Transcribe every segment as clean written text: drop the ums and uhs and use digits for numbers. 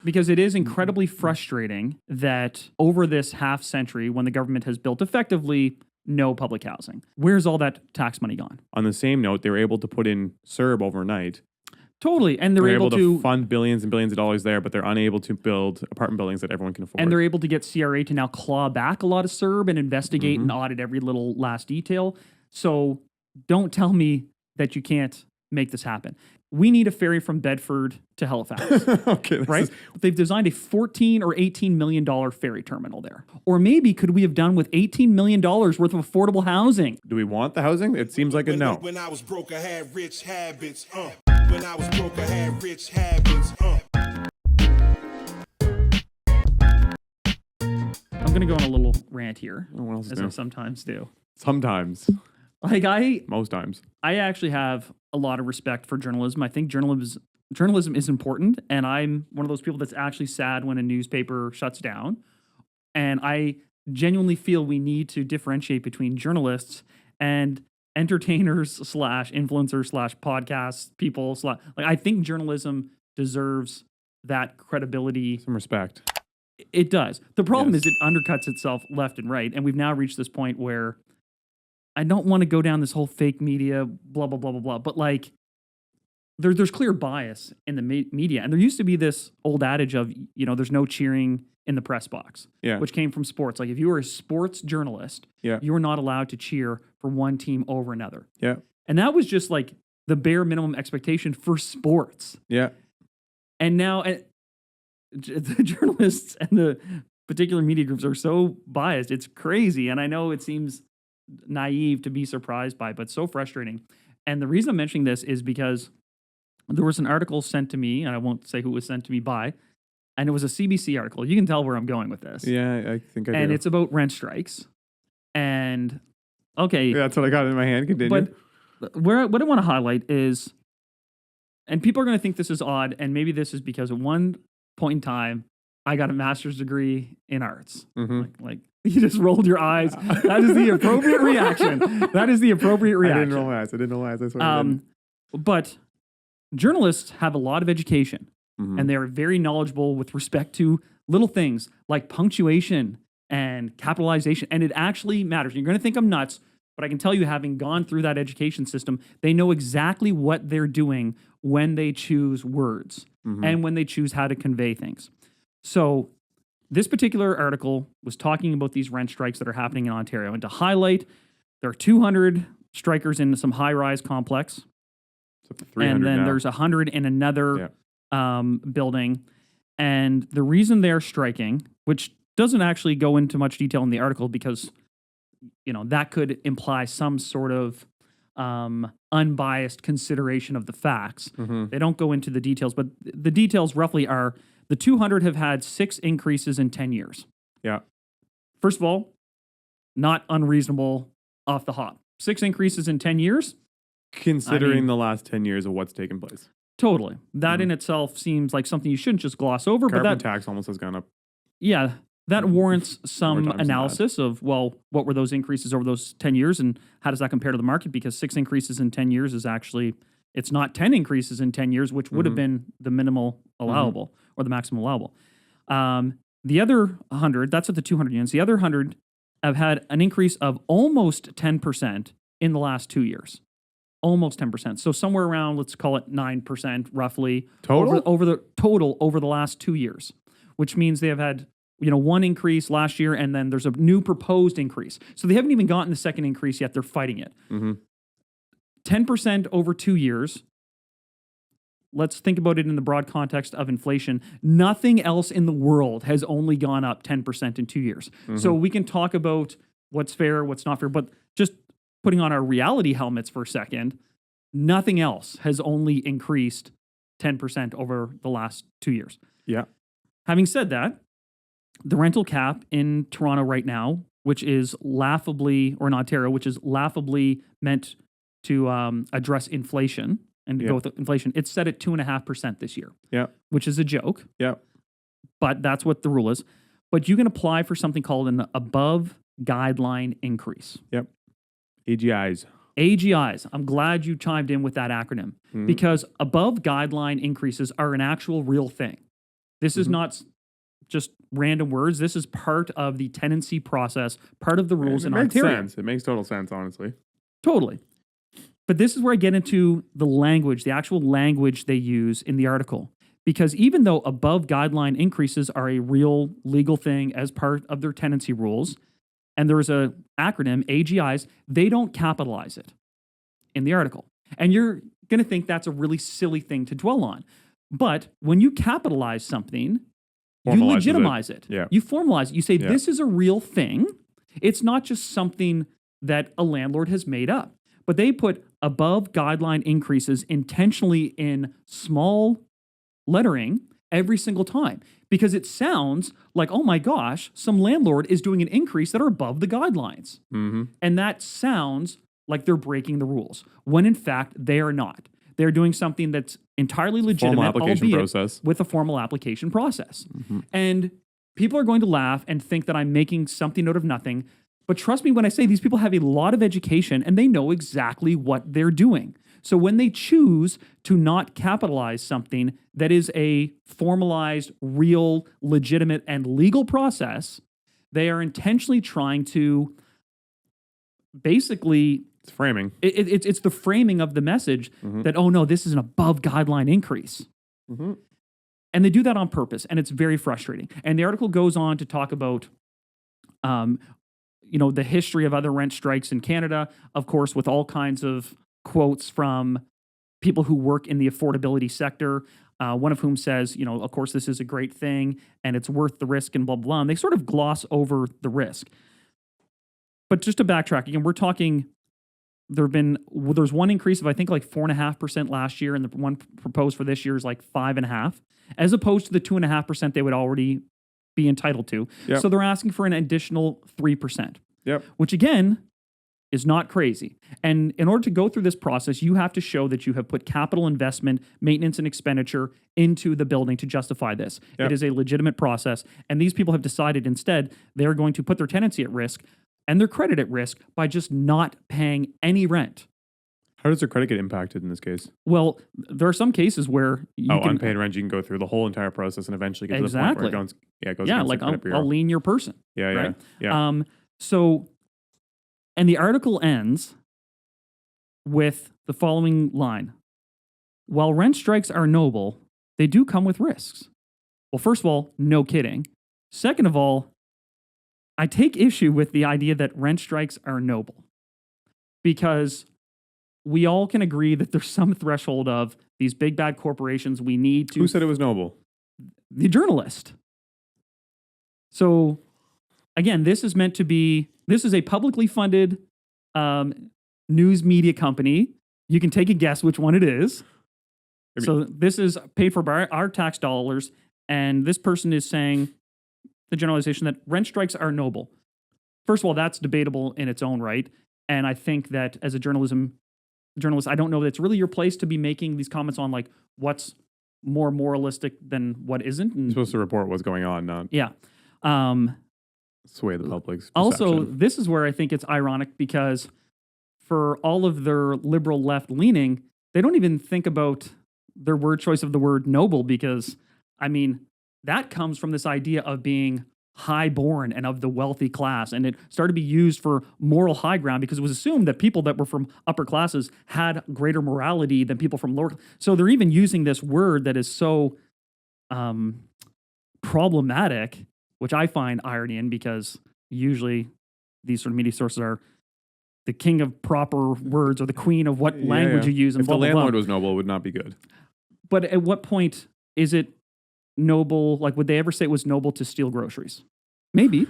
Because it is incredibly frustrating that over this half century, when the government has built effectively no public housing, where's all that tax money gone? On the same note, they were able to put in CERB overnight. Totally. And they're able to fund billions and billions of dollars there, but they're unable to build apartment buildings that everyone can afford. And they're able to get CRA to now claw back a lot of CERB and investigate and audit every little last detail. So don't tell me that you can't make this happen. We need a ferry from Bedford to Halifax. Okay, right? They've designed a $14 or $18 million ferry terminal there. Or maybe could we have done with $18 million worth of affordable housing? Do we want the housing? It seems like a no. When I was broke, I had rich habits. When I was broke, I had rich habits. I'm going to go on a little rant here, what else is as new? I sometimes do. Sometimes. Most times. I actually have a lot of respect for journalism. I think journalism is important, and I'm one of those people that's actually sad when a newspaper shuts down. And I genuinely feel we need to differentiate between journalists and entertainers / influencers / podcast people. I think journalism deserves that credibility. Some respect. It does. The problem is it undercuts itself left and right, and we've now reached this point where I don't want to go down this whole fake media, blah, blah, blah, blah, blah. But like, there's clear bias in the media. And there used to be this old adage of, there's no cheering in the press box, which came from sports. Like if you were a sports journalist, you were not allowed to cheer for one team over another. Yeah. And that was just like the bare minimum expectation for sports. Yeah. And now the journalists and the particular media groups are so biased. It's crazy. And I know it seems naive to be surprised by, but so frustrating. And the reason I'm mentioning this is because there was an article sent to me, and I won't say who it was sent to me by, and it was a CBC article. You can tell where I'm going with this. Yeah, I think I do. And it's about rent strikes. And, okay. Yeah, that's what I got in my hand. Continue. But what I want to highlight is, and people are going to think this is odd, and maybe this is because at one point in time, I got a master's degree in arts. Like you just rolled your eyes. That is the appropriate reaction. That is the appropriate reaction. I didn't roll my eyes. I swear I didn't. But journalists have a lot of education, and they are very knowledgeable with respect to little things like punctuation and capitalization, and it actually matters. You're going to think I'm nuts, but I can tell you, having gone through that education system, they know exactly what they're doing when they choose words and when they choose how to convey things. So this particular article was talking about these rent strikes that are happening in Ontario. And to highlight, there are 200 strikers in some high-rise complex. And then there's 100 in another building. And the reason they're striking, which doesn't actually go into much detail in the article because, that could imply some sort of unbiased consideration of the facts. They don't go into the details, but the details roughly are the 200 have had 6 increases in 10 years. Yeah. First of all, not unreasonable off the hop. 6 increases in 10 years? Considering the last 10 years of what's taken place. Totally. That in itself seems like something you shouldn't just gloss over. Carbon but that tax almost has gone up. Yeah, that warrants some analysis of, well, what were those increases over those 10 years and how does that compare to the market? Because 6 increases in 10 years is actually, it's not 10 increases in 10 years, which would have been the minimal allowable or the maximum allowable. The other 100, that's at the 200 units. The other 100 have had an increase of almost 10% in the last 2 years. Almost 10%. So somewhere around, let's call it 9% roughly. Total? Over the last 2 years, which means they have had, one increase last year and then there's a new proposed increase. So they haven't even gotten the second increase yet. They're fighting it. 10% over 2 years. Let's think about it in the broad context of inflation. Nothing else in the world has only gone up 10% in 2 years. So we can talk about what's fair, what's not fair, but just putting on our reality helmets for a second, nothing else has only increased 10% over the last 2 years. Yeah. Having said that, the rental cap in Toronto right now, which is laughably, or in Ontario, which is laughably meant to address inflation and to go with inflation, it's set at 2.5% this year. Yeah. Which is a joke. Yeah. But that's what the rule is. But you can apply for something called an above guideline increase. Yep. AGIs. AGIs. I'm glad you chimed in with that acronym because above guideline increases are an actual real thing. This is not just random words. This is part of the tenancy process, part of the rules in Ontario. Sense. It makes total sense, honestly. Totally. But this is where I get into the language, the actual language they use in the article. Because even though above guideline increases are a real legal thing as part of their tenancy rules, and there's a acronym, AGIs, they don't capitalize it in the article. And you're going to think that's a really silly thing to dwell on. But when you capitalize something, you legitimize it. Yeah. You formalize it. You say, this is a real thing. It's not just something that a landlord has made up. But they put above guideline increases intentionally in small lettering every single time because it sounds like, oh my gosh, some landlord is doing an increase that are above the guidelines. And that sounds like they're breaking the rules, when in fact they are not. They're doing something that's entirely legitimate, albeit with a formal application process. And people are going to laugh and think that I'm making something out of nothing. But trust me when I say these people have a lot of education and they know exactly what they're doing. So when they choose to not capitalize something that is a formalized, real, legitimate, and legal process, they are intentionally trying to basically... It's framing. It's the framing of the message that, oh no, this is an above guideline increase. And they do that on purpose, and it's very frustrating. And the article goes on to talk about the history of other rent strikes in Canada, of course, with all kinds of quotes from people who work in the affordability sector, one of whom says, of course, this is a great thing and it's worth the risk and blah, blah, blah. And they sort of gloss over the risk. But just to backtrack, again, we're talking, there's one increase of, I think, like 4.5% last year, and the one proposed for this year is like 5.5%, as opposed to the 2.5% they would already be entitled to. Yep. So they're asking for an additional 3%, which again is not crazy. And in order to go through this process, you have to show that you have put capital investment, maintenance, and expenditure into the building to justify this. It is a legitimate process. And these people have decided instead they're going to put their tenancy at risk and their credit at risk by just not paying any rent. How does their credit get impacted in this case? Well, there are some cases where you can... unpaid rent, you can go through the whole entire process and eventually get to the point where it goes against like the credit bureau. I'll lien your person. Yeah. And the article ends with the following line. While rent strikes are noble, they do come with risks. Well, first of all, no kidding. Second of all, I take issue with the idea that rent strikes are noble because we all can agree that there's some threshold of these big bad corporations we need to... Who said it was noble? The journalist. So, again, this is meant to be... This is a publicly funded news media company. You can take a guess which one it is. So this is paid for by our tax dollars, and this person is saying the generalization that rent strikes are noble. First of all, that's debatable in its own right, and I think that as a journalist, I don't know that it's really your place to be making these comments on like what's more moralistic than what isn't. And, you're supposed to report what's going on, not sway the public's perception. Also, this is where I think it's ironic because for all of their liberal left leaning, they don't even think about their word choice of the word noble because, I mean, that comes from this idea of being high-born and of the wealthy class. And it started to be used for moral high ground because it was assumed that people that were from upper classes had greater morality than people from lower. So they're even using this word that is so problematic, which I find irony in because usually these sort of media sources are the king of proper words or the queen of what language you use. And if blah, the blah, landlord blah. was noble, it would not be good. But at what point is it noble? Like, would they ever say it was noble to steal groceries? Maybe.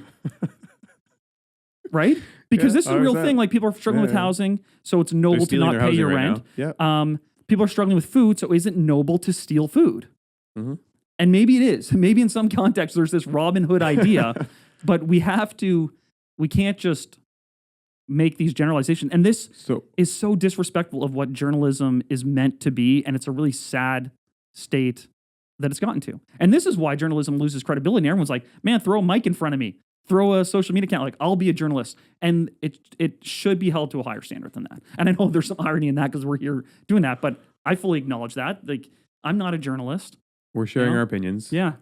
Right? Because this is a real thing. Like, people are struggling with housing, so it's noble to not pay your rent. People are struggling with food, so is it noble to steal food? And maybe it is. Maybe in some context there's this Robin Hood idea, but we can't just make these generalizations. And this is so disrespectful of what journalism is meant to be, and it's a really sad state that it's gotten to. And this is why journalism loses credibility. And everyone's like, man, throw a mic in front of me. Throw a social media account. Like, I'll be a journalist. And it should be held to a higher standard than that. And I know there's some irony in that because we're here doing that, but I fully acknowledge that. Like, I'm not a journalist. We're sharing our opinions. Yeah.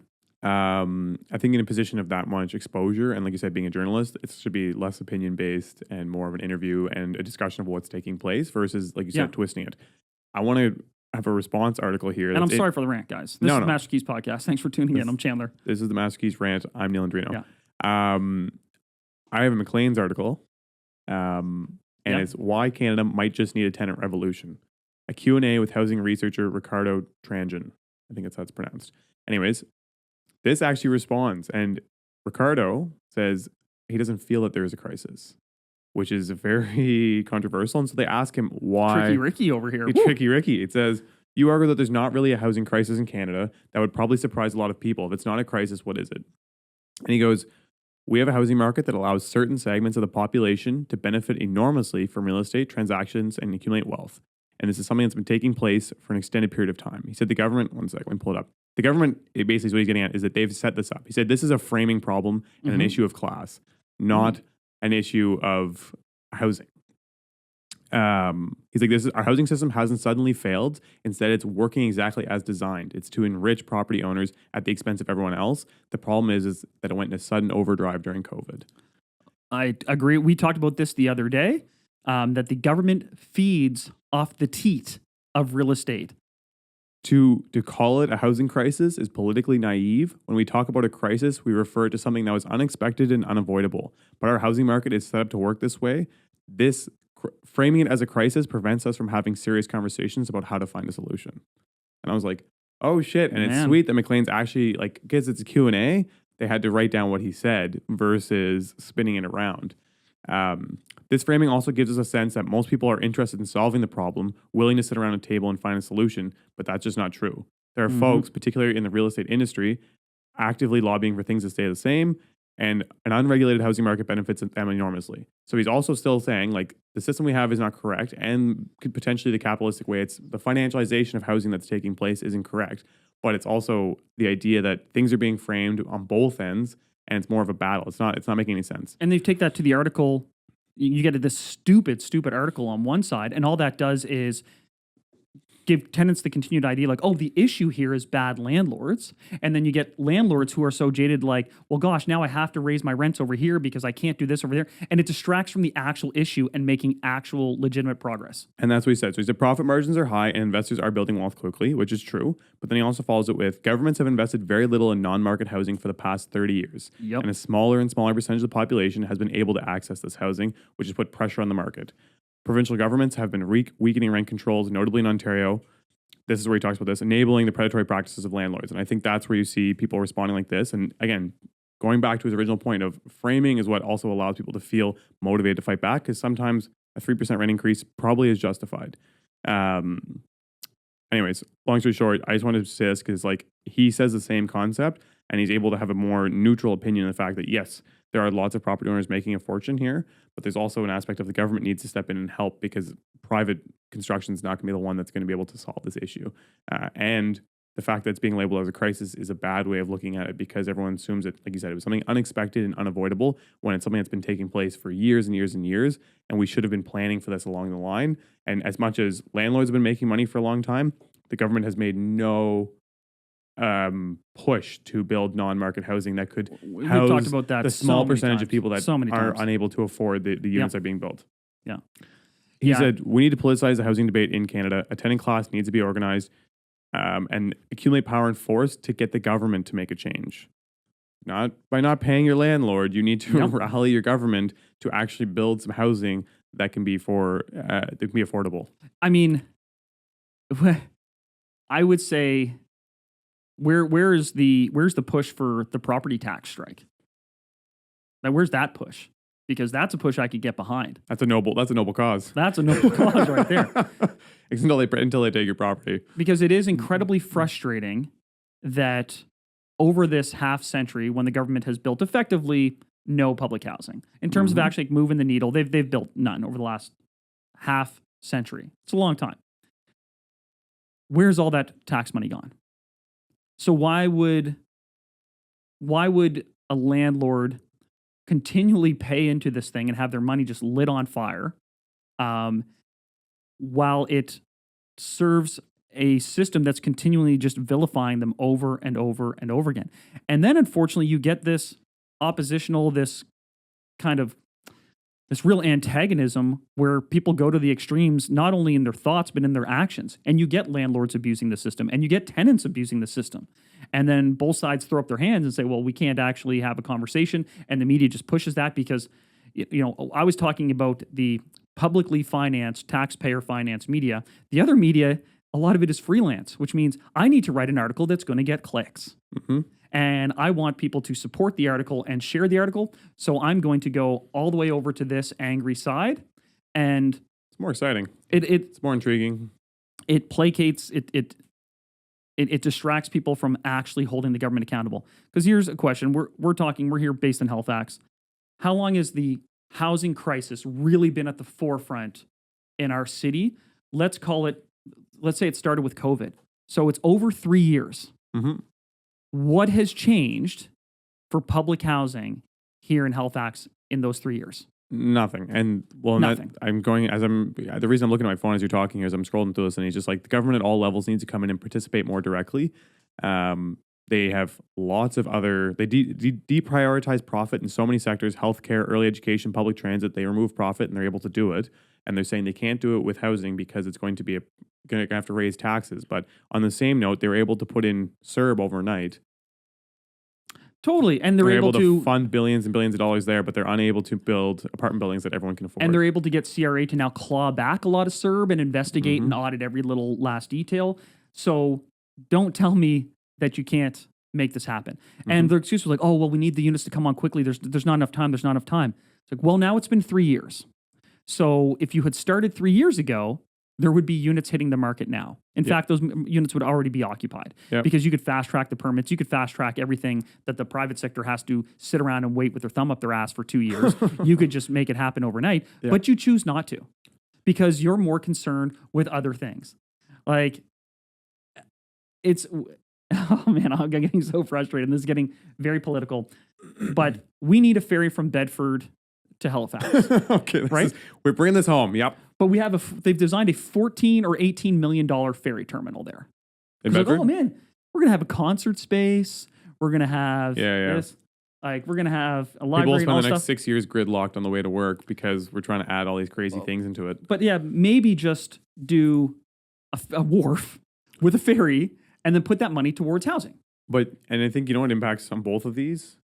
I think in a position of that much exposure, and like you said, being a journalist, it should be less opinion based and more of an interview and a discussion of what's taking place versus, like you said, twisting it. I want to have a response article here. And I'm sorry for the rant, guys. This is the Master Keys podcast. Thanks for tuning in. I'm Chandler. This is the Master Keys rant. I'm Neal and Andreino. Yeah. I have a Maclean's article, and it's why Canada might just need a tenant revolution. A Q&A with housing researcher Ricardo Tranjan. I think that's how it's pronounced. Anyways, this actually responds, and Ricardo says he doesn't feel that there is a crisis, which is very controversial. And so they ask him why. Tricky Ricky over here. Tricky Ricky. It says, you argue that there's not really a housing crisis in Canada. That would probably surprise a lot of people. If it's not a crisis, what is it? And he goes, we have a housing market that allows certain segments of the population to benefit enormously from real estate transactions and accumulate wealth. And this is something that's been taking place for an extended period of time. He said the government, one sec, let me pull it up. The government, basically what he's getting at is that they've set this up. He said this is a framing problem and an issue of class, not an issue of housing. He's like, our housing system hasn't suddenly failed. Instead, it's working exactly as designed. It's to enrich property owners at the expense of everyone else. The problem is that it went in a sudden overdrive during COVID. I agree. We talked about this the other day, that the government feeds off the teat of real estate. To call it a housing crisis is politically naive. When we talk about a crisis, we refer to something that was unexpected and unavoidable. But our housing market is set up to work this way. Framing it as a crisis prevents us from having serious conversations about how to find a solution. And I was like, oh shit. And it's sweet that Maclean's actually, like, because it's a Q&A, they had to write down what he said versus spinning it around. This framing also gives us a sense that most people are interested in solving the problem, willing to sit around a table and find a solution, but that's just not true. There are folks, particularly in the real estate industry, actively lobbying for things to stay the same, and an unregulated housing market benefits them enormously. So he's also still saying, like, the system we have is not correct, and potentially the capitalistic way, it's the financialization of housing that's taking place is incorrect, but it's also the idea that things are being framed on both ends, and it's more of a battle. It's not making any sense. And they take that to the article. You get this stupid article on one side, and all that does is give tenants the continued idea like, oh, the issue here is bad landlords. And then you get landlords who are so jaded like, well, gosh, now I have to raise my rents over here because I can't do this over there. And it distracts from the actual issue and making actual legitimate progress. And that's what he said. So he said profit margins are high and investors are building wealth quickly, which is true. But then he also follows it with governments have invested very little in non-market housing for the past 30 years. Yep. And a smaller and smaller percentage of the population has been able to access this housing, which has put pressure on the market. Provincial governments have been weakening rent controls, notably in Ontario. This is where he talks about this, enabling the predatory practices of landlords. And I think that's where you see people responding like this. And again, going back to his original point of framing is what also allows people to feel motivated to fight back, because sometimes a 3% rent increase probably is justified. Anyways, long story short, I just wanted to say this because, like, he says the same concept and he's able to have a more neutral opinion of the fact that, yes, there are lots of property owners making a fortune here, but there's also an aspect of the government needs to step in and help because private construction is not going to be the one that's going to be able to solve this issue. And the fact that it's being labeled as a crisis is a bad way of looking at it because everyone assumes it, like you said, it was something unexpected and unavoidable when it's something that's been taking place for years and years and years. And we should have been planning for this along the line. And as much as landlords have been making money for a long time, the government has made no push to build non-market housing that could house talked about that the small percentage times. of people that are unable to afford the units that are being built. Yeah. He said, we need to politicize the housing debate in Canada. A tenant class needs to be organized and accumulate power and force to get the government to make a change. Not by not paying your landlord. You need to rally your government to actually build some housing that can be that can be affordable. I mean, I would say, where's the push for the property tax strike? Now, where's that push? Because that's a push I could get behind. That's a noble cause. That's a noble cause right there. Until they take your property. Because it is incredibly frustrating that over this half century, when the government has built effectively no public housing, in terms of actually moving the needle, they've built none over the last half century. It's a long time. Where's all that tax money gone? So why would a landlord continually pay into this thing and have their money just lit on fire while it serves a system that's continually just vilifying them over and over and over again. And then unfortunately you get this oppositional, this kind of this real antagonism where people go to the extremes, not only in their thoughts, but in their actions. And you get landlords abusing the system and you get tenants abusing the system. And then both sides throw up their hands and say, well, we can't actually have a conversation. And the media just pushes that because, I was talking about the publicly financed, taxpayer financed media. The other media, a lot of it is freelance, which means I need to write an article that's going to get clicks. Mm-hmm. And I want people to support the article and share the article. So I'm going to go all the way over to this angry side. And it's more exciting. It's more intriguing. It placates, it distracts people from actually holding the government accountable. Because here's a question. We're here based in Halifax. How long has the housing crisis really been at the forefront in our city? Let's say it started with COVID. So it's over 3 years. Mm-hmm. What has changed for public housing here in Halifax in those 3 years? Nothing. And nothing. The reason I'm looking at my phone as you're talking is I'm scrolling through this and he's just like, the government at all levels needs to come in and participate more directly. They have lots of they deprioritize profit in so many sectors, healthcare, early education, public transit. They remove profit and they're able to do it. And they're saying they can't do it with housing because it's going to have to raise taxes. But on the same note, they were able to put in CERB overnight. Totally. And they're able to fund billions and billions of dollars there, but they're unable to build apartment buildings that everyone can afford. And they're able to get CRA to now claw back a lot of CERB and investigate and audit every little last detail. So don't tell me that you can't make this happen. And their excuse was like, oh, well, we need the units to come on quickly. There's not enough time. There's not enough time. It's like, well, now it's been 3 years. So if you had started 3 years ago, there would be units hitting the market now. In fact, those units would already be occupied because you could fast track the permits. You could fast track everything that the private sector has to sit around and wait with their thumb up their ass for 2 years. You could just make it happen overnight, but you choose not to because you're more concerned with other things. Like oh man, I'm getting so frustrated. And this is getting very political, but we need a ferry from Bedford to Halifax. Okay. Right? We're bringing this home. Yep. But they've designed a $14 or $18 million ferry terminal there. In Bedford? Like, oh man, we're going to have a concert space. We're going to have this. Like, we're going to have a library and all spend the next stuff. 6 years gridlocked on the way to work because we're trying to add all these crazy things into it. But yeah, maybe just do a wharf with a ferry and then put that money towards housing. And I think, what impacts on both of these?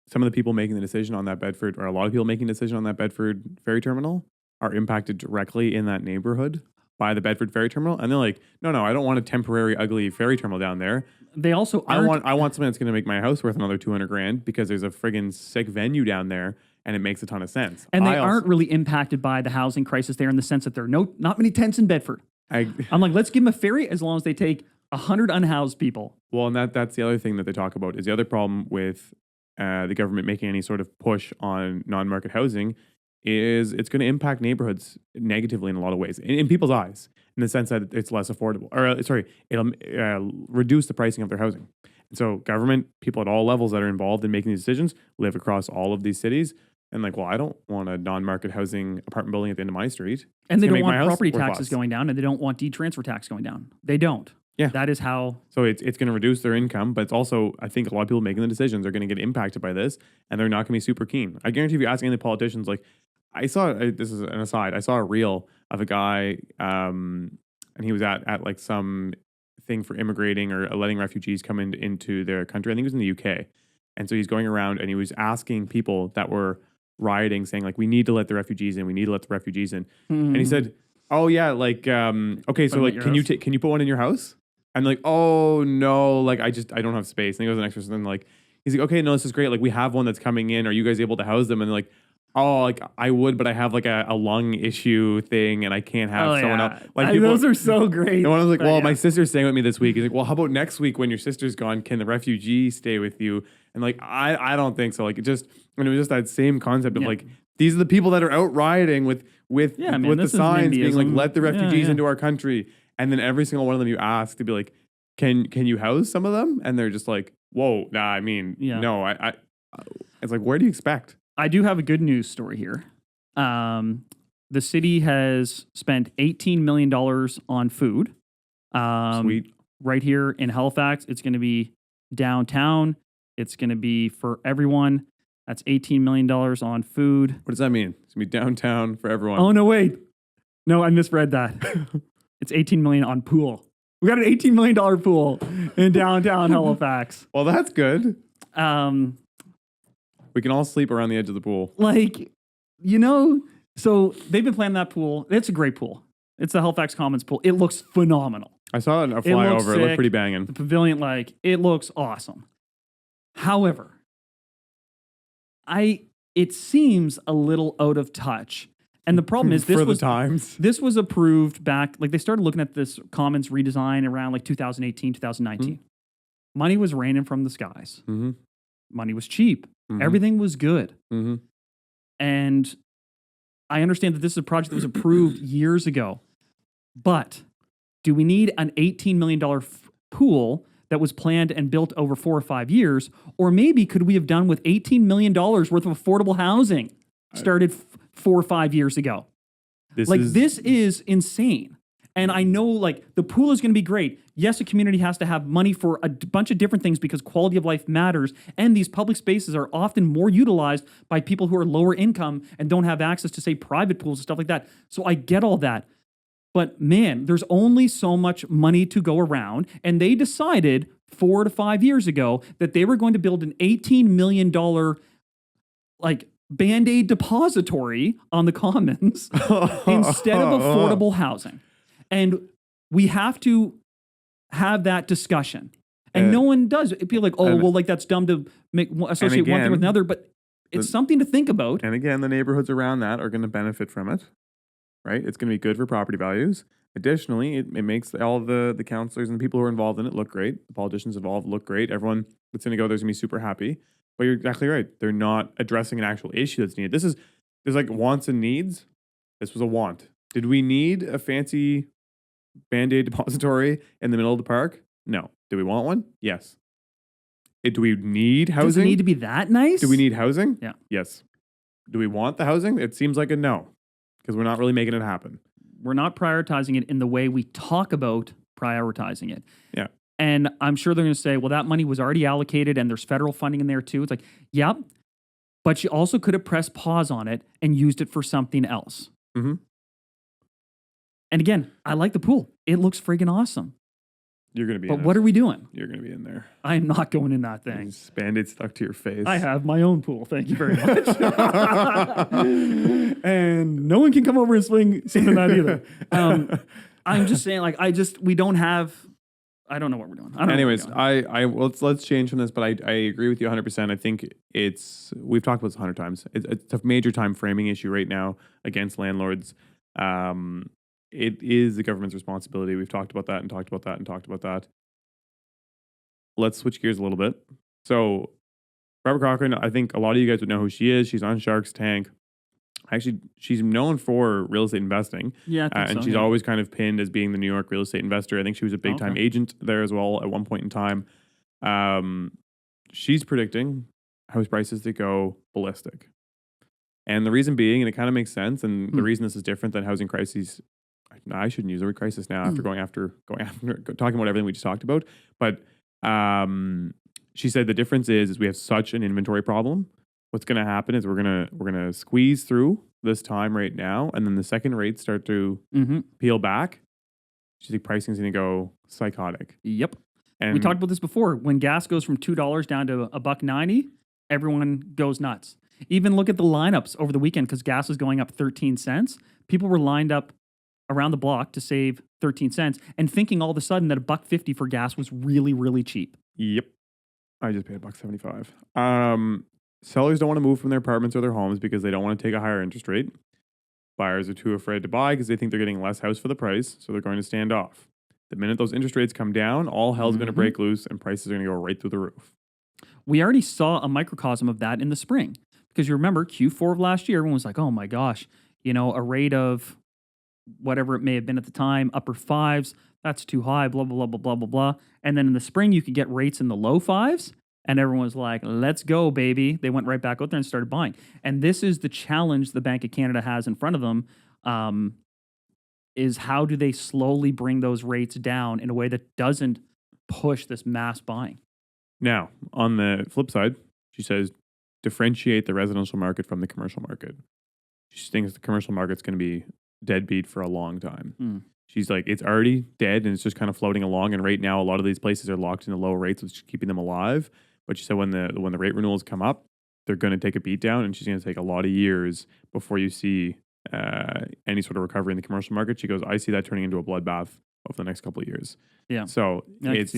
Some of the people making the decision on that Bedford, or a lot of people making the decision on that Bedford ferry terminal, are impacted directly in that neighborhood by the Bedford ferry terminal. And they're like, no, I don't want a temporary, ugly ferry terminal down there. They also I want something that's going to make my house worth another $200,000 because there's a friggin' sick venue down there and it makes a ton of sense. And they aren't really impacted by the housing crisis there in the sense that there are not many tents in Bedford. I'm like, let's give them a ferry as long as they take 100 unhoused people. Well, and that's the other thing that they talk about is the other problem with the government making any sort of push on non-market housing is it's going to impact neighborhoods negatively in a lot of ways, in people's eyes, in the sense that it's less affordable. It'll reduce the pricing of their housing. And so government, people at all levels that are involved in making these decisions live across all of these cities. And like, well, I don't want a non-market housing apartment building at the end of my street. And they don't want property taxes going down, and they don't want transfer tax going down. They don't. Yeah. That is how. So it's going to reduce their income, but it's also, I think a lot of people making the decisions are going to get impacted by this, and they're not going to be super keen. I guarantee if you ask any politicians, like, this is an aside, I saw a reel of a guy, and he was at like some thing for immigrating or letting refugees come into their country. I think it was in the UK. And so he's going around and he was asking people that were rioting, saying like, we need to let the refugees in. We need to let the refugees in. And he said, oh yeah, like, okay, so like, can you put one in your house? I'm like, oh no, like I don't have space. And he goes the next person, and like, he's like, okay, no, this is great. Like we have one that's coming in. Are you guys able to house them? And they're like, oh, like I would, but I have like a lung issue thing and I can't have someone else. Like those are so great. And one was like, well, my sister's staying with me this week. He's like, well, how about next week when your sister's gone? Can the refugee stay with you? And like, I don't think so. Like it was just that same concept of like, these are the people that are out rioting with the signs being like, let the refugees into our country. And then every single one of them you ask to be like, can you house some of them? And they're just like, whoa, nah, I mean, no, it's like, where do you expect? I do have a good news story here. The city has spent $18 million on food Sweet. Right here in Halifax, it's going to be downtown. It's going to be for everyone. That's $18 million on food. What does that mean? It's going to be downtown for everyone. Oh, no, wait. No, I misread that. It's $18 million on pool. We got an $18 million pool in downtown Halifax. Well, that's good. Um, We can all sleep around the edge of the pool. like, you know, so they've been planning that pool. It's a great pool. It's the Halifax Commons pool. It looks phenomenal. I saw it in a looks flyover. It looked sick. pretty banging. The pavilion, like, it looks awesome. However, it seems a little out of touch. And the problem is For the times. this was approved back, like they started looking at this Commons redesign around like 2018, 2019. Money was raining from the skies. Mm-hmm. Money was cheap. Mm-hmm. Everything was good. Mm-hmm. And I understand that this is a project that was approved years ago. But do we need an $18 million pool that was planned and built over 4 or 5 years? Or maybe could we have done with $18 million worth of affordable housing started 4 or 5 years ago? This is insane. And I know, like, the pool is going to be great. Yes, a community has to have money for a bunch of different things because quality of life matters. And these public spaces are often more utilized by people who are lower income and don't have access to, say, private pools and stuff like that. So I get all that. But man, there's only so much money to go around. And they decided 4 to 5 years ago that they were going to build an $18 million, like, Band-Aid depository on the Commons instead of affordable housing. And we have to have that discussion. And no one does. People are like, oh, well, like, that's dumb to associate one thing with another, but it's something to think about. And again, the neighborhoods around that are going to benefit from it, right? It's going to be good for property values. Additionally, it makes all the councillors and the people who are involved in it look great. The politicians involved look great. Everyone that's going to go there's going to be super happy. But you're exactly right. They're not addressing an actual issue that's needed. There's like wants and needs. This was a want. Did we need a fancy Band-Aid depository in the middle of the park? No. Do we want one? Yes. Do we need housing? Does it need to be that nice? Do we need housing? Yeah. Yes. Do we want the housing? It seems like a no, because we're not really making it happen. We're not prioritizing it in the way we talk about prioritizing it. Yeah. And I'm sure they're going to say, well, that money was already allocated and there's federal funding in there too. It's like, yep. But you also could have pressed pause on it and used it for something else. Mm-hmm. And again, I like the pool. It looks friggin' awesome. You're going to be But what are we doing? You're going to be in there. I am not going in that thing. Band-Aid stuck to your face. I have my own pool. Thank you very much. And no one can come over and swing in that either. I'm just saying, like, we don't have, I don't know what we're doing. Anyways, let's change from this, but I agree with you 100%. I think we've talked about this 100 times. It's a major time framing issue right now against landlords. It is the government's responsibility. We've talked about that and talked about that and talked about that. Let's switch gears a little bit. So, Barbara Corcoran, I think a lot of you guys would know who she is. She's on Shark's Tank. Actually, she's known for real estate investing. Yeah, I think and she's always kind of pinned as being the New York real estate investor. I think she was a big-time agent there as well at one point in time. She's predicting house prices to go ballistic. And the reason being, and it kind of makes sense, and the reason this is different than housing crises, I shouldn't use the word crisis now after talking about everything we just talked about. But she said the difference is we have such an inventory problem. What's going to happen is we're gonna squeeze through this time right now, and then the second rates start to peel back. She think pricing's going to go psychotic. Yep. And we talked about this before. When gas goes from $2 down to $1.90, everyone goes nuts. Even look at the lineups over the weekend because gas is going up 13 cents. People were lined up around the block to save 13 cents and thinking all of a sudden that $1.50 for gas was really, really cheap. Yep. I just paid $1.75. Sellers don't want to move from their apartments or their homes because they don't want to take a higher interest rate. Buyers are too afraid to buy because they think they're getting less house for the price, so they're going to stand off. The minute those interest rates come down, all hell's going to break loose and prices are going to go right through the roof. We already saw a microcosm of that in the spring because you remember Q4 of last year, everyone was like, oh my gosh, a rate of whatever it may have been at the time, upper fives, that's too high, blah, blah, blah, blah, blah, blah. And then in the spring, you could get rates in the low fives. And everyone was like, let's go, baby. They went right back out there and started buying. And this is the challenge the Bank of Canada has in front of them. is how do they slowly bring those rates down in a way that doesn't push this mass buying? Now, on the flip side, she says differentiate the residential market from the commercial market. She thinks the commercial market's going to be deadbeat for a long time. She's like, it's already dead and it's just kind of floating along. And right now, a lot of these places are locked into low rates, which is keeping them alive. But she said when the rate renewals come up, they're going to take a beat down, and she's going to take a lot of years before you see any sort of recovery in the commercial market. She goes, I see that turning into a bloodbath over the next couple of years. Yeah. So it's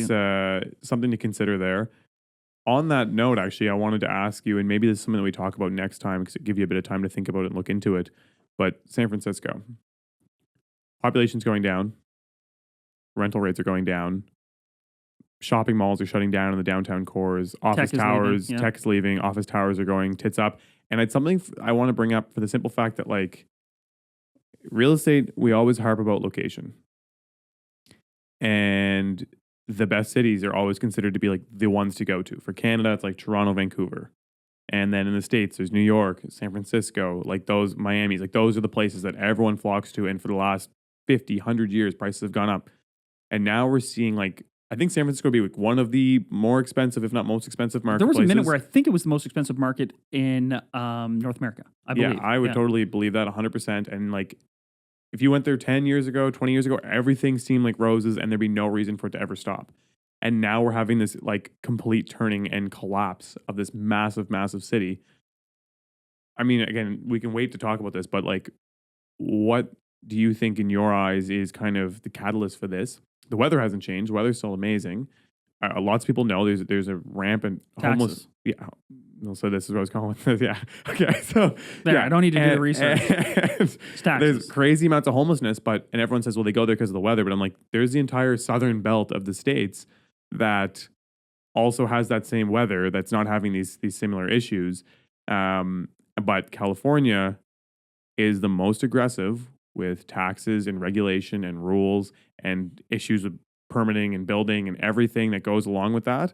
something to consider there. On that note, actually, I wanted to ask you, and maybe this is something that we talk about next time because it gives you a bit of time to think about it and look into it. But San Francisco, population's going down, rental rates are going down, shopping malls are shutting down in the downtown cores, office towers, tech is leaving, office towers are going tits up. And it's something I want to bring up for the simple fact that, like, real estate, we always harp about location. And the best cities are always considered to be like the ones to go to. For Canada, it's like Toronto, Vancouver. And then in the States, there's New York, San Francisco, like those, Miami's, like those are the places that everyone flocks to. And for the last 50, 100 years, prices have gone up. And now we're seeing, like, I think San Francisco would be like one of the more expensive, if not most expensive marketplaces. There was a minute where I think it was the most expensive market in North America, I believe. Yeah, I would totally believe that 100%. And like, if you went there 10 years ago, 20 years ago, everything seemed like roses and there'd be no reason for it to ever stop. And now we're having this like complete turning and collapse of this massive, massive city. I mean, again, we can wait to talk about this, but like, what do you think in your eyes is kind of the catalyst for this? The weather hasn't changed. The weather's still amazing. Lots of people know there's a rampant homeless. Yeah. So this is what I was calling with. Yeah. Okay. So I don't need to do the research. There's crazy amounts of homelessness, and everyone says, well, they go there because of the weather. But I'm like, there's the entire southern belt of the States that also has that same weather that's not having these similar issues. But California is the most aggressive with taxes and regulation and rules and issues with permitting and building and everything that goes along with that.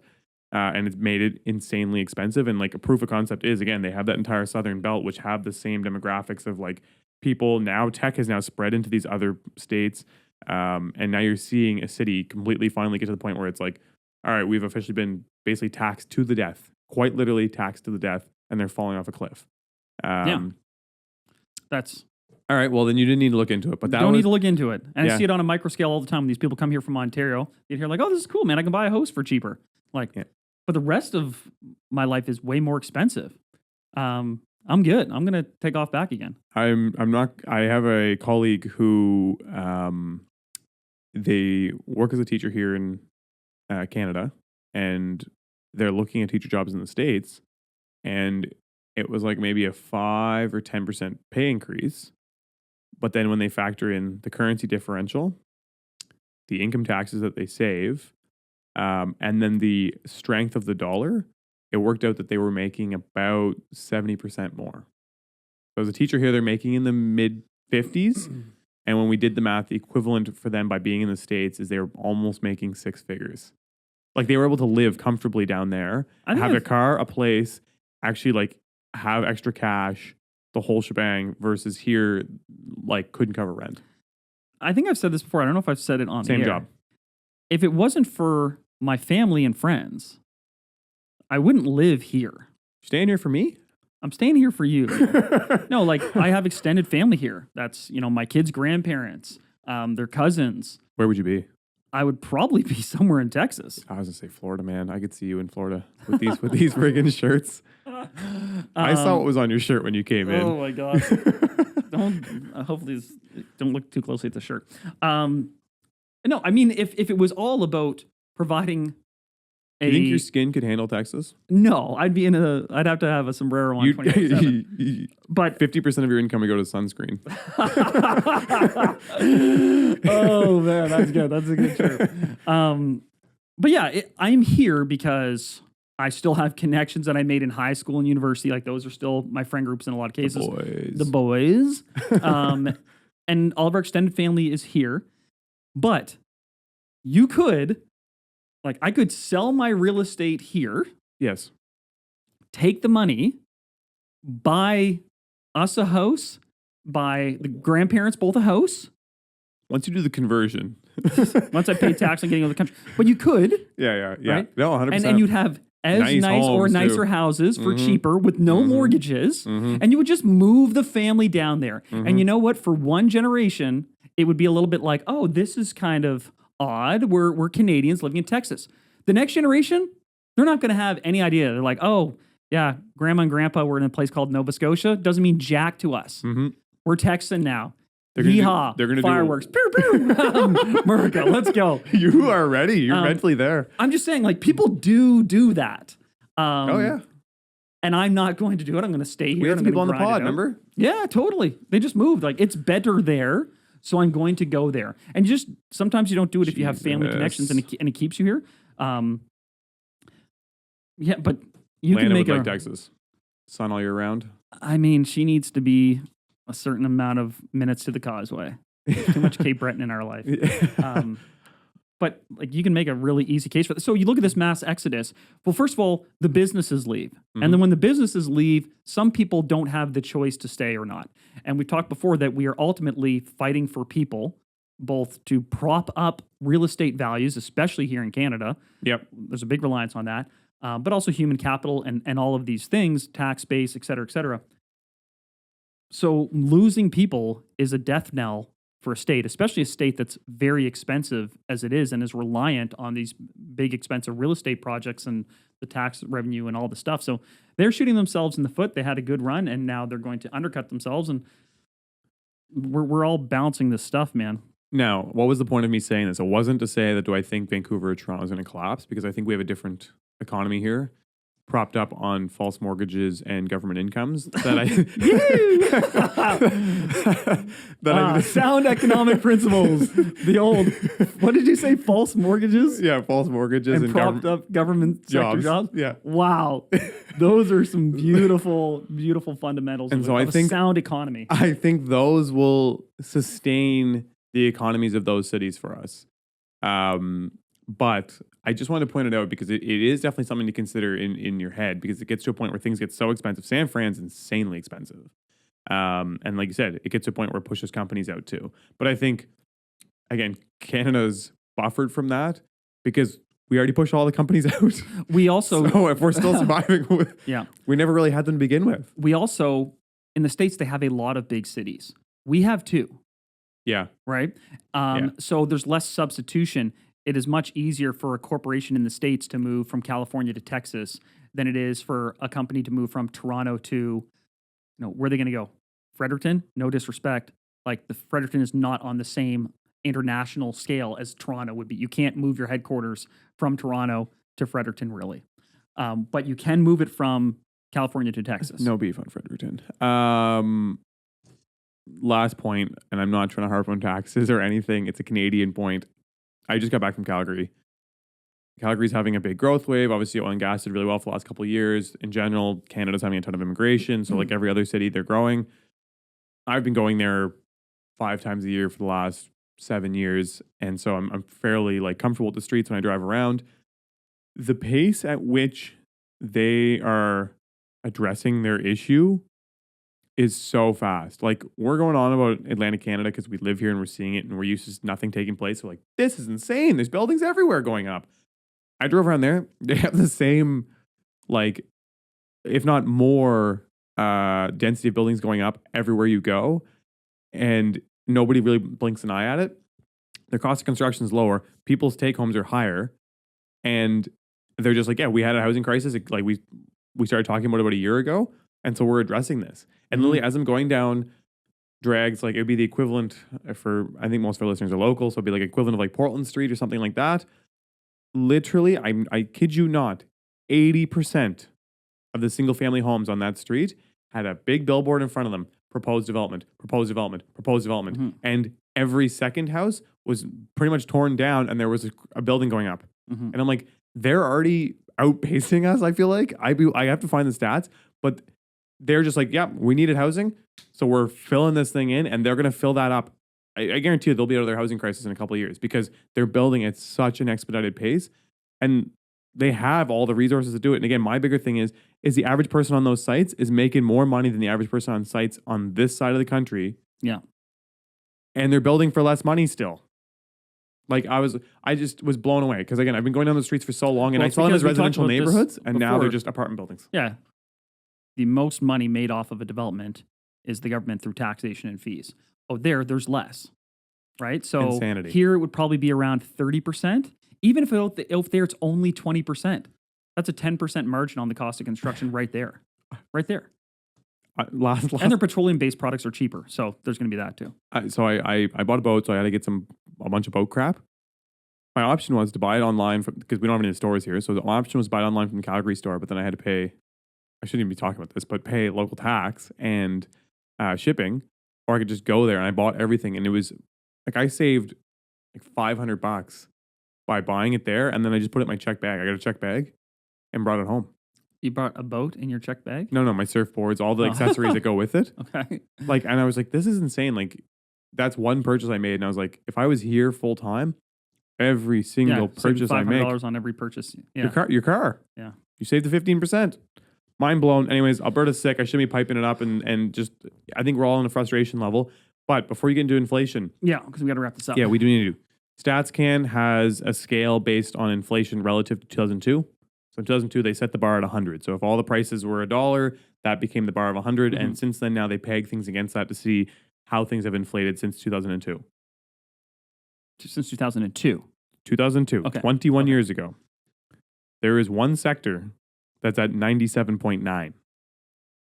And it's made it insanely expensive. And like a proof of concept is, again, they have that entire southern belt, which have the same demographics of like people. Now tech has now spread into these other states. And now you're seeing a city completely finally get to the point where it's like, all right, we've officially been basically taxed to the death, quite literally taxed to the death, and they're falling off a cliff. That's... All right, well, then you didn't need to look into it. But don't need to look into it. And I see it on a micro scale all the time when these people come here from Ontario. You hear like, oh, this is cool, man. I can buy a house for cheaper. Like, but the rest of my life is way more expensive. I'm good. I'm going to take off back again. I'm not. I have a colleague who they work as a teacher here in Canada, and they're looking at teacher jobs in the States, and it was like maybe a 5 or 10% pay increase. But then when they factor in the currency differential, the income taxes that they save, and then the strength of the dollar, it worked out that they were making about 70% more. So as a teacher here, they're making in the mid 50s. And when we did the math, the equivalent for them by being in the States is they were almost making 6 figures. Like they were able to live comfortably down there, have a car, a place, actually like have extra cash, the whole shebang, versus here, like couldn't cover rent. I think I've said this before. I don't know if I've said it on Same air. job. If it wasn't for my family and friends, I wouldn't live here. Staying here for me? I'm staying here for you. No, like I have extended family here. That's, my kids' grandparents, their cousins. Where would you be? I would probably be somewhere in Texas. I was gonna say Florida, man. I could see you in Florida with these friggin' shirts. I saw what was on your shirt when you came in. Oh my god! Hopefully don't look too closely at the shirt. No, I mean if it was all about providing. Do you think your skin could handle Texas? No, I'd have to have a sombrero on 24/7. But 50% of your income would go to sunscreen. Oh man, that's good. That's a good shirt. But yeah, I'm here because I still have connections that I made in high school and university. Like those are still my friend groups in a lot of cases. The boys. And all of our extended family is here. But you could. Like, I could sell my real estate here. Yes. Take the money, buy us a house, buy the grandparents both a house, once you do the conversion. Once I pay tax on getting out of the country. But you could. Yeah. Right? No, 100%. And you'd have as nice or homes, nicer too. houses for cheaper with no mortgages. And you would just move the family down there. And you know what? For one generation, it would be a little bit like, oh, this is kind of odd. We're Canadians living in Texas. The next generation, they're not going to have any idea. They're like, oh, yeah, grandma and grandpa were in a place called Nova Scotia. Doesn't mean jack to us. We're Texan now. Yeehaw. They're gonna do fireworks. Pew, pew. America, let's go. You are ready. You're mentally there. I'm just saying, like, people do that. Oh, yeah. And I'm not going to do it. I'm going to stay here. We had some I'm people on the gonna grind pod, it out. remember? Yeah, totally. They just moved. Like, it's better there, so I'm going to go there. And just sometimes you don't do it if you have family connections and it keeps you here. Yeah, but you Lana can make would like Texas. Sun all year round. I mean, she needs to be a certain amount of minutes to the causeway. Too much Cape Breton in our life. But like you can make a really easy case for this. So you look at this mass exodus. Well, first of all, the businesses leave. And then when the businesses leave, some people don't have the choice to stay or not. And we talked before that we are ultimately fighting for people, both to prop up real estate values, especially here in Canada. Yep. There's a big reliance on that. But also human capital and all of these things, tax base, et cetera, et cetera. So losing people is a death knell for a state, especially a state that's very expensive as it is and is reliant on these big expensive real estate projects and the tax revenue and all the stuff. So they're shooting themselves in the foot. They had a good run and now they're going to undercut themselves. And we're all balancing this stuff, man. Now, what was the point of me saying this? It wasn't to say that do I think Vancouver or Toronto is going to collapse, because I think we have a different economy here, propped up on false mortgages and government incomes that I sound economic principles. The old, what did you say? False mortgages? Yeah, false mortgages and propped up government sector jobs. Yeah. Wow. Those are some beautiful, beautiful fundamentals And of, so I of a think sound economy. I think those will sustain the economies of those cities for us. But I just wanted to point it out because it is definitely something to consider in your head, because it gets to a point where things get so expensive. San Fran's insanely expensive. And like you said, it gets to a point where it pushes companies out too. But I think, again, Canada's buffered from that because we already pushed all the companies out. We also... So if we're still surviving, we never really had them to begin with. We also, in the States, they have a lot of big cities. We have two. Yeah. Right? So there's less substitution. It is much easier for a corporation in the States to move from California to Texas than it is for a company to move from Toronto to, where are they going to go? Fredericton? No disrespect. Like the Fredericton is not on the same international scale as Toronto would be. You can't move your headquarters from Toronto to Fredericton, really. But you can move it from California to Texas. No beef on Fredericton. Last point, and I'm not trying to harp on taxes or anything. It's a Canadian point. I just got back from Calgary. Calgary's having a big growth wave. Obviously, oil and gas did really well for the last couple of years. In general, Canada's having a ton of immigration. So like every other city, they're growing. I've been going there 5 times a year for the last 7 years. And so I'm fairly like comfortable with the streets when I drive around. The pace at which they are addressing their issue is so fast. Like we're going on about Atlantic Canada because we live here and we're seeing it and we're used to nothing taking place. We're like, this is insane. There's buildings everywhere going up. I drove around there. They have the same, like, if not more density of buildings going up everywhere you go. And nobody really blinks an eye at it. Their cost of construction is lower. People's take homes are higher. And they're just like, yeah, we had a housing crisis. Like we started talking about a year ago. And so we're addressing this. And literally, as I'm going down drags, like it would be the equivalent for, I think most of our listeners are local, so it'd be like equivalent of like Portland Street or something like that. Literally, I kid you not, 80% of the single family homes on that street had a big billboard in front of them, proposed development, proposed development, proposed development. Mm-hmm. And every second house was pretty much torn down and there was a building going up. Mm-hmm. And I'm like, they're already outpacing us, I feel like. I have to find the stats, but they're just like, yeah, we needed housing, so we're filling this thing in, and they're going to fill that up. I guarantee you they'll be out of their housing crisis in a couple of years because they're building at such an expedited pace, and they have all the resources to do it. And again, my bigger thing is the average person on those sites is making more money than the average person on sites on this side of the country. Yeah. and they're building for less money still. Like I just was blown away because again, I've been going down the streets for so long, and Well, I it's saw them as because we talked residential about this neighborhoods, and now they're before. just apartment buildings. Yeah. The most money made off of a development is the government through taxation and fees. Oh, there's less, right? So Insanity. here it would probably be around 30%. Even if out there it's only 20%, that's a 10% margin on the cost of construction right there. Right there. Last And their petroleum-based products are cheaper, so there's going to be that too. so I bought a boat, so I had to get a bunch of boat crap. My option was to buy it online because we don't have any stores here. So the option was buy it online from the Calgary store, but then I had to pay. I shouldn't even be talking about this, but pay local tax and shipping, or I could just go there and I bought everything, and it was like I saved like $500 by buying it there, and then I just put it in my check bag. I got a check bag and brought it home. You brought a boat in your check bag? No, my surfboards, all the accessories that go with it. Okay. Like, and I was like, this is insane. Like, that's one purchase I made, and I was like, if I was here full time, every single purchase I make, $500 on every purchase. Yeah. your car. Yeah. You saved the 15%. Mind blown. Anyways, Alberta's sick. I shouldn't be piping it up, and just I think we're all on a frustration level. But before you get into inflation, Yeah, because we got to wrap this up. yeah, we do need to do. StatsCan has a scale based on inflation relative to 2002. So in 2002, they set the bar at 100. So if all the prices were $1, that became the bar of 100. And since then, now they peg things against that to see how things have inflated since 2002. Since 2002. 2002, Okay. 21 years ago. There is one sector that's at 97.9.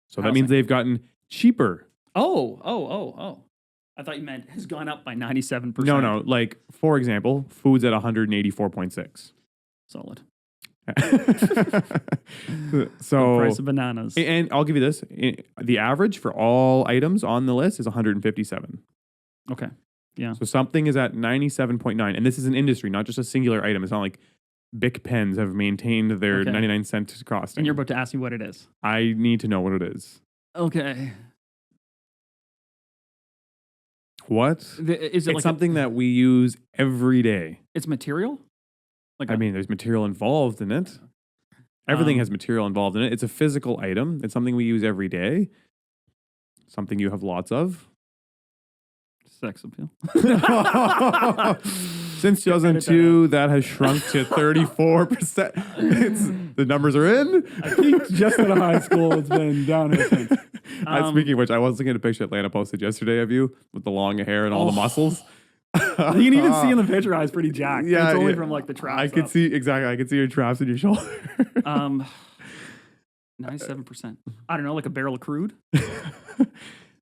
So that means Housing. they've gotten cheaper. Oh. I thought you meant has gone up by 97%. No. Like, for example, food's at 184.6. Solid. So Price of bananas. And I'll give you this. The average for all items on the list is 157. Okay. Yeah. So something is at 97.9. And this is an industry, not just a singular item. It's not like Bic pens have maintained their Okay. 99-cent costing. And you're about to ask me what it is. I need to know what it is. Okay. What? Is it It's like something that we use every day. it's material? Like I mean, there's material involved in it. Everything has material involved in it. It's a physical item. It's something we use every day. Something you have lots of. sex appeal. Since 2002, that has shrunk to 34%. The numbers are in. I peaked just out of high school. It's been downhill since. Speaking of which, I was looking at a picture Atlanta posted yesterday of you with the long hair and all the muscles. You can even see in the picture I was pretty jacked. Yeah, It's only yeah. from like the traps. I could see exactly. I could see your traps in your shoulder. 97%. I don't know, like a barrel of crude.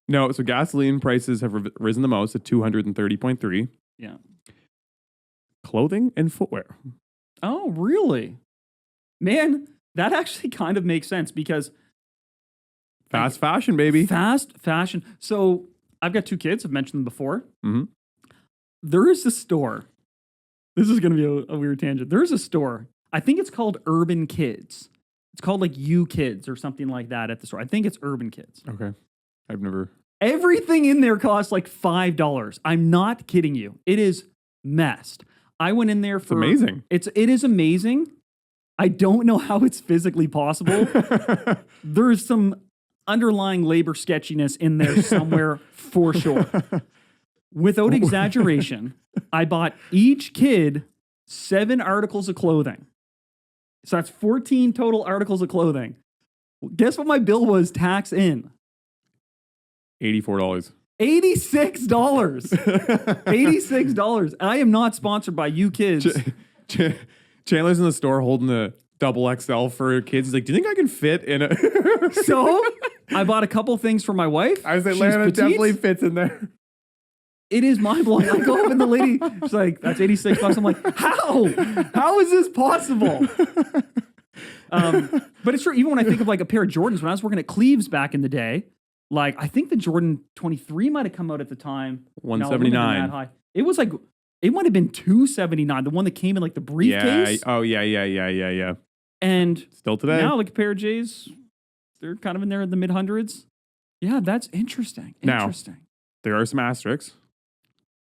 No, so gasoline prices have risen the most at 230.3. Yeah. Clothing and footwear. Oh, really? Man, that actually kind of makes sense because Fast fashion, baby. fast fashion. So I've got two kids. I've mentioned them before. Mhm. There is a store. This is going to be a weird tangent. There's a store. I think it's called Urban Kids. It's called like You Kids or something like that at the store. I think it's Urban Kids. Okay. I've never. Everything in there costs like $5. I'm not kidding you. It is messed. I went in there for amazing. It is amazing. I don't know how it's physically possible. There's some underlying labor sketchiness in there somewhere for sure. Without exaggeration, I bought each kid 7 articles of clothing. So that's 14 total articles of clothing. Guess what my bill was tax in? $84. $86. $86. I am not sponsored by You Kids. Chandler's in the store holding the double XL for kids. He's like, do you think I can fit in a... So I bought a couple things for my wife. I was like, She's Lana petite. definitely fits in there. It is mind blowing. I go up and the lady, she's like, that's $86. I'm like, how? How is this possible? But it's true. Even when I think of like a pair of Jordans, when I was working at Cleves back in the day, like I think the Jordan 23 might have come out at the time. No, it wouldn't have been 179. that high. It was like, it might have been 279. The one that came in like the briefcase. Yeah. Oh, yeah. And Still today. now like a pair of J's, they're kind of in there in the mid hundreds. Yeah, that's interesting. Now- Interesting. There are some asterisks.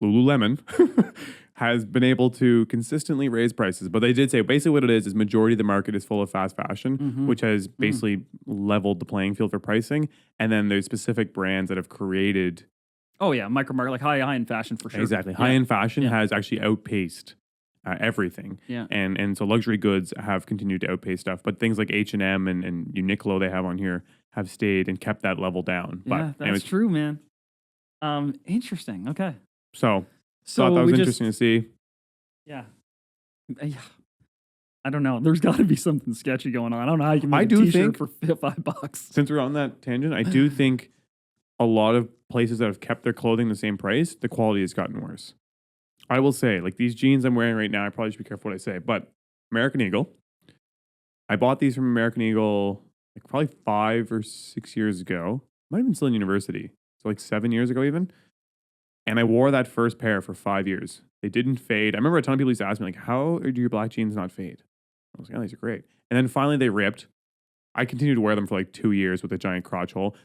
Lululemon has been able to consistently raise prices, but they did say basically what it is majority of the market is full of fast fashion, which has basically leveled the playing field for pricing. And then there's specific brands that have created Oh yeah, micro-market, like high-end fashion for sure. Exactly. Yeah. High-end fashion Yeah. has actually outpaced everything. Yeah. And so luxury goods have continued to outpace stuff. But things like H&M and Uniqlo they have on here have stayed and kept that level down. But Yeah, that's anyways, true, man. Interesting. Okay. so So thought that was we interesting to see. yeah. I don't know. There's got to be something sketchy going on. I don't know how you can make I a do t-shirt think- for $5. Since we're on that tangent, I do think a lot of places that have kept their clothing the same price, the quality has gotten worse. I will say, like these jeans I'm wearing right now, I probably should be careful what I say, but American Eagle. I bought these from American Eagle like probably 5 or 6 years ago. Might have been still in university. So like 7 years ago even. And I wore that first pair for 5 years. They didn't fade. I remember a ton of people used to ask me like, how do your black jeans not fade? I was like, oh, these are great. And then finally they ripped. I continued to wear them for like 2 years with a giant crotch hole.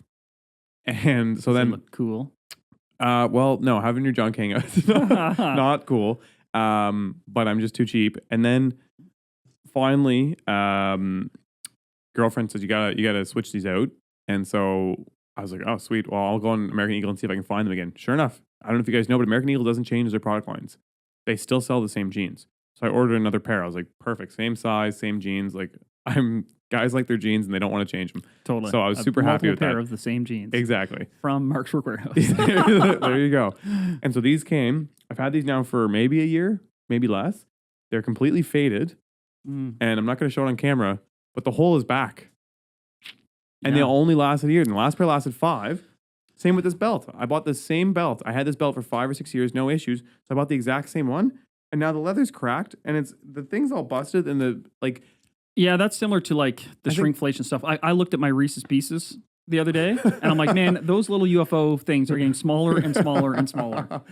And so Does it then, look cool. well, no, having your junk hang out is not cool. But I'm just too cheap. And then finally, girlfriend says you gotta switch these out. And so I was like, oh sweet. Well, I'll go on American Eagle and see if I can find them again. Sure enough, I don't know if you guys know, but American Eagle doesn't change their product lines. They still sell the same jeans. So I ordered another pair. I was like, perfect, same size, same jeans. Like guys like their jeans and they don't want to change them. Totally. So I was A super happy multiple with pair that. of the same jeans. Exactly. From Mark's Work Warehouse. There you go. And so these came. I've had these now for maybe a year, maybe less. They're completely faded, Mm. and I'm not going to show it on camera, but the hole is back. And they Yeah. only lasted a year. And the last pair lasted 5. Same with this belt. I bought the same belt. I had this belt for 5 or 6 years, no issues. So I bought the exact same one, and now the leather's cracked, and the thing's all busted, and the like. Yeah, that's similar to like the I think- shrinkflation stuff. I looked at my Reese's Pieces the other day, and I'm like, man, those little UFO things are getting smaller and smaller and smaller.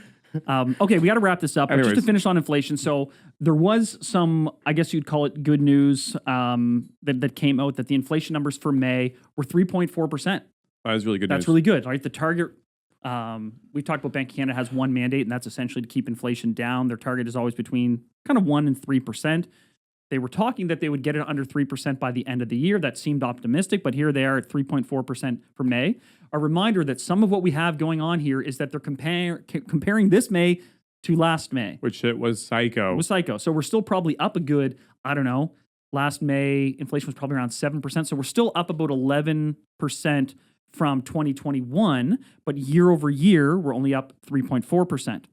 Okay, we got to wrap this up. But just to Anyways. finish on inflation, so there was some, I guess you'd call it good news that came out that the inflation numbers for May were 3.4%. That was really good That's news. really good, right? The target, we talked about Bank of Canada has one mandate, and that's essentially to keep inflation down. Their target is always between kind of 1% and 3%. They were talking that they would get it under 3% by the end of the year. That seemed optimistic, but here they are at 3.4% for May. A reminder that some of what we have going on here is that they're comparing this May to last May. Which shit was psycho. It was psycho. So we're still probably up a good, I don't know, last May, inflation was probably around 7%. So we're still up about 11% from 2021, but year over year, we're only up 3.4%.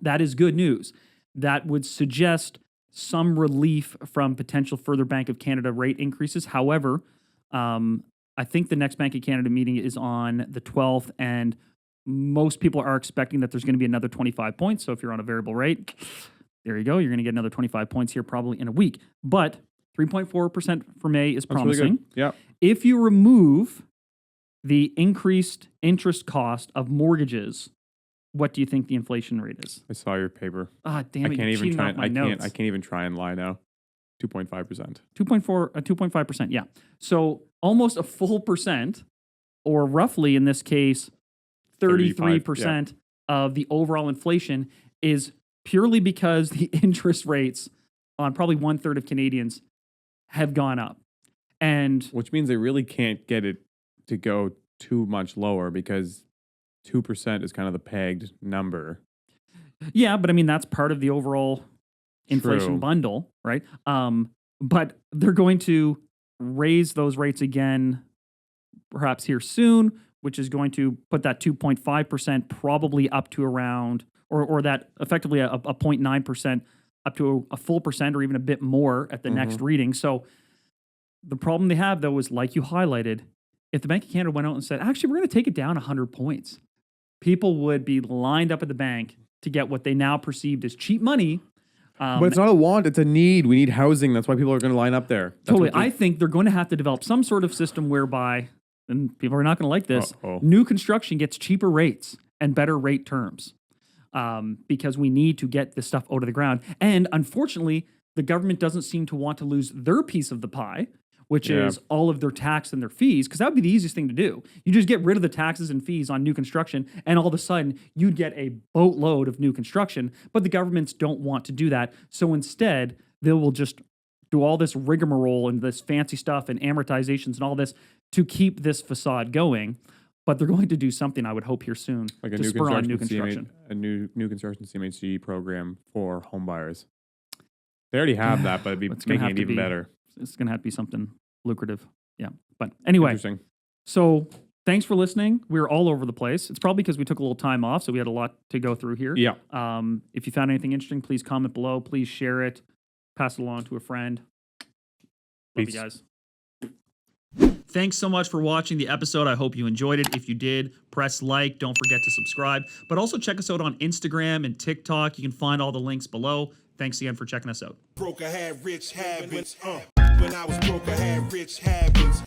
That is good news. That would suggest some relief from potential further Bank of Canada rate increases. However, I think the next Bank of Canada meeting is on the 12th, and most people are expecting that there's going to be another 25 points. So if you're on a variable rate, there you go. You're going to get another 25 points here probably in a week. But 3.4% for May is That's really promising. good. Yeah. If you remove the increased interest cost of mortgages, what do you think the inflation rate is? I saw your paper. Ah, damn it! I can't you're even cheating try. off my I notes. can't even try and lie now. 2.5%. 2.5%. Yeah. So almost a full percent, or roughly in this case, 33% of the overall inflation is purely because the interest rates on probably 1/3 of Canadians have gone up. And Which means they really can't get it to go too much lower because 2% is kind of the pegged number. yeah, but I mean, that's part of the overall inflation True. bundle, right? But they're going to raise those rates again, perhaps here soon, which is going to put that 2.5% probably up to around, or that effectively a 0.9% up to a full percent or even a bit more at the next reading. So the problem they have, though, is like you highlighted, if the Bank of Canada went out and said, actually, we're going to take it down 100 points, people would be lined up at the bank to get what they now perceived as cheap money. But it's not a want, it's a need. We need housing. That's why people are going to line up there. That's Totally. what I think they're going to have to develop some sort of system whereby, and people are not going to like this, Uh-oh. new construction gets cheaper rates and better rate terms because we need to get this stuff out of the ground. And unfortunately, the government doesn't seem to want to lose their piece of the pie, which Yeah. is all of their tax and their fees, because that would be the easiest thing to do. You just get rid of the taxes and fees on new construction, and all of a sudden, you'd get a boatload of new construction. But the governments don't want to do that. So instead, they will just do all this rigmarole and this fancy stuff and amortizations and all this to keep this facade going. but they're going to do something, I would hope, here soon Like a to new spur on construction, new construction. a new construction CMHC program for home buyers. They already have that, but it'd be It's gonna making have it to even be- better. It's going to have to be something lucrative. Yeah. But anyway, Interesting. so thanks for listening. We're all over the place. It's probably because we took a little time off, so we had a lot to go through here. Yeah. If you found anything interesting, please comment below. Please share it. Pass it along to a friend. Love Peace. you guys. Thanks so much for watching the episode. I hope you enjoyed it. If you did, press like. Don't forget to subscribe. But also check us out on Instagram and TikTok. You can find all the links below. Thanks again for checking us out. Broke, I had rich habits. When I was broke, I had rich habits.